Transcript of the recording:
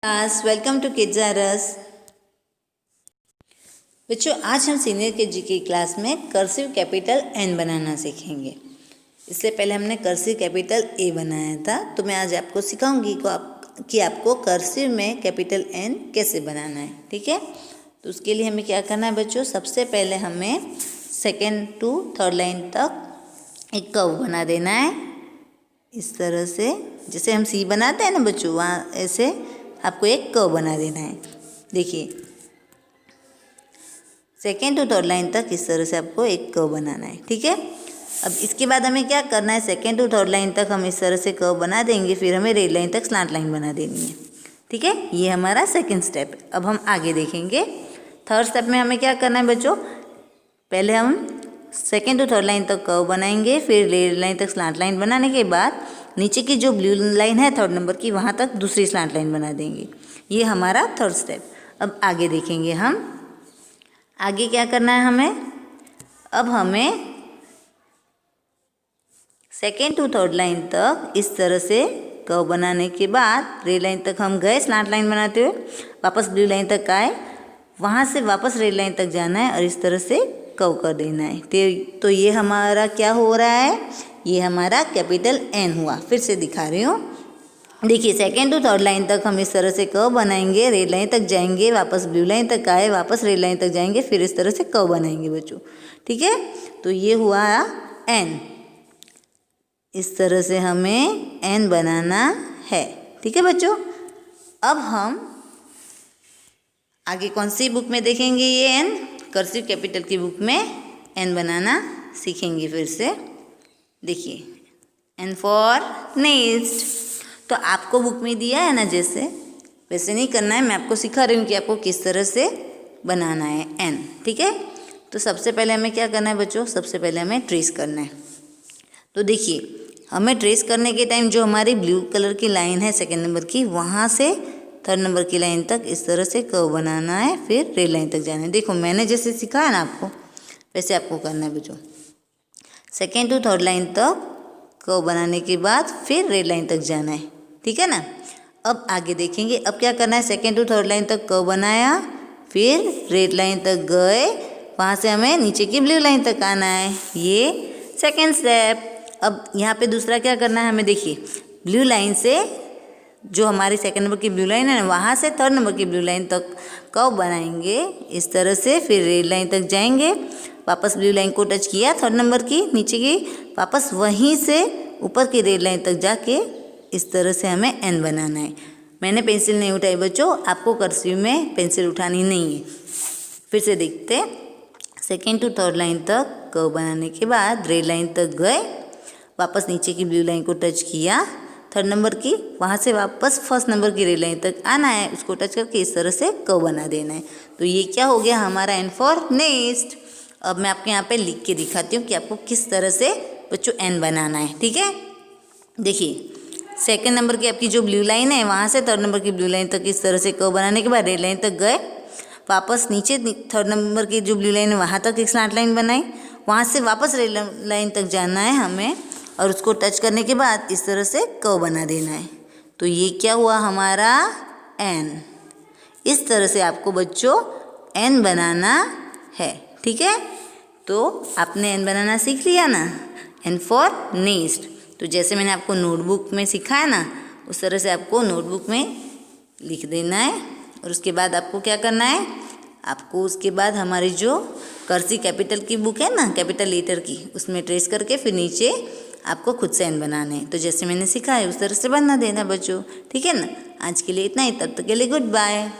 Class welcome to kids. बच्चों, आज हम सीनियर केजी की क्लास में कर्सिव कैपिटल एन बनाना सीखेंगे। इससे पहले हमने कर्सिव कैपिटल ए बनाया था, तो मैं आज आपको सिखाऊंगी कि आपको कर्सिव में कैपिटल एन कैसे बनाना है। ठीक है, तो उसके लिए हमें क्या करना है बच्चों, सबसे पहले हमें सेकेंड टू थर्ड लाइन तक एक कर्व बना देना है। इस तरह से जैसे हम सी बनाते हैं ना बच्चों, वहाँ ऐसे आपको एक कर्व बना देना है। देखिए, सेकेंड टू थर्ड लाइन तक इस तरह से आपको एक कर्व बनाना है। ठीक है, अब इसके बाद हमें क्या करना है, सेकेंड टू थर्ड लाइन तक हम इस तरह से कर्व बना देंगे, फिर हमें रेड लाइन तक स्लांट लाइन बना देनी है। ठीक है, ये हमारा सेकेंड स्टेप। अब हम आगे देखेंगे। थर्ड स्टेप में हमें क्या करना है बच्चों, पहले हम सेकेंड टू थर्ड लाइन तक कर्व बनाएंगे, फिर रेड लाइन तक स्लांट लाइन बनाने के बाद नीचे की जो ब्लू लाइन है थर्ड नंबर की, वहाँ तक दूसरी स्लांट लाइन बना देंगे। ये हमारा थर्ड स्टेप। अब आगे देखेंगे हम, आगे क्या करना है हमें। अब हमें सेकेंड टू थर्ड लाइन तक इस तरह से कर्व बनाने के बाद रेड लाइन तक हम गए स्लांट लाइन बनाते हुए, वापस ब्लू लाइन तक आए, वहाँ से वापस रेड लाइन तक जाना है और इस तरह से कर्व कर देना है। तो ये हमारा क्या हो रहा है, ये हमारा कैपिटल एन हुआ। फिर से दिखा रही हूँ, देखिए सेकेंड टू थर्ड लाइन तक हम इस तरह से कर्व बनाएंगे, रेड लाइन तक जाएंगे, वापस ब्लू लाइन तक आए, वापस रेड लाइन तक जाएंगे, फिर इस तरह से कर्व बनाएंगे बच्चों। ठीक है, तो ये हुआ एन। इस तरह से हमें एन बनाना है। ठीक है बच्चों, अब हम आगे कौन सी बुक में देखेंगे ये एन, कर्सिव कैपिटल की बुक में एन बनाना सीखेंगे फिर से। देखिए, एन फॉर नेक्स्ट। तो आपको बुक में दिया है ना, जैसे वैसे नहीं करना है, मैं आपको सिखा रही हूँ कि आपको किस तरह से बनाना है एन। ठीक है, तो सबसे पहले हमें क्या करना है बच्चों, सबसे पहले हमें ट्रेस करना है। तो देखिए, हमें ट्रेस करने के टाइम जो हमारी ब्लू कलर की लाइन है सेकेंड नंबर की, वहाँ से थर्ड नंबर की लाइन तक इस तरह से कर्व बनाना है, फिर रेड लाइन तक जाना है। देखो मैंने जैसे सिखाया ना आपको, वैसे आपको करना है बच्चों। सेकेंड टू थर्ड लाइन तक कर्व बनाने के बाद फिर रेड लाइन तक जाना है। ठीक है ना, अब आगे देखेंगे। अब क्या करना है, सेकेंड टू थर्ड लाइन तक कर्व बनाया, फिर रेड लाइन तक गए, वहाँ से हमें नीचे की ब्लू लाइन तक आना है। ये सेकेंड स्टेप। अब यहाँ पे दूसरा क्या करना है हमें, देखिए ब्लू लाइन से जो हमारी सेकेंड नंबर की ब्लू लाइन है ना, वहाँ से थर्ड नंबर की ब्लू लाइन तक कर्व बनाएंगे इस तरह से, फिर रेड लाइन तक जाएंगे, वापस ब्लू लाइन को टच किया थर्ड नंबर की नीचे की, वापस वहीं से ऊपर की रेड लाइन तक जाके इस तरह से हमें एन बनाना है। मैंने पेंसिल नहीं उठाई बच्चों, आपको कर्सिव में पेंसिल उठानी नहीं है। फिर से देखते, सेकेंड टू थर्ड लाइन तक कर्व बनाने के बाद रेड लाइन तक गए, वापस नीचे की ब्लू लाइन को टच किया थर्ड नंबर की, वहाँ से वापस फर्स्ट नंबर की रेड लाइन तक आना है, उसको टच करके इस तरह से कर्व बना देना है। तो ये क्या हो गया हमारा एन फॉर नेक्स्ट। अब मैं आपके यहाँ पे लिख के दिखाती हूँ कि आपको किस तरह से बच्चों एन बनाना है। ठीक है, देखिए सेकेंड नंबर की आपकी जो ब्लू लाइन है, वहाँ से थर्ड नंबर की ब्लू लाइन तक इस तरह से कर्व बनाने के बाद रेड लाइन तक गए, वापस नीचे थर्ड नंबर की जो ब्लू लाइन है वहाँ तक एक स्लांट लाइन बनाई, वहाँ से वापस रेड लाइन तक जाना है हमें और उसको टच करने के बाद इस तरह से कर्व बना देना है। तो ये क्या हुआ हमारा एन। इस तरह से आपको बच्चों एन बनाना है। ठीक है, तो आपने एन बनाना सीख लिया ना, एन फॉर नेक्स्ट। तो जैसे मैंने आपको नोटबुक में सिखाया ना, उस तरह से आपको नोटबुक में लिख देना है। और उसके बाद आपको क्या करना है, आपको उसके बाद हमारी जो कर्सिव कैपिटल की बुक है ना, कैपिटल लेटर की, उसमें ट्रेस करके फिर नीचे आपको खुद से एन बनाने हैं। तो जैसे मैंने सिखाया उस तरह से बना देना बच्चों। ठीक है ना, आज के लिए इतना ही, तब तक के लिए गुड बाय।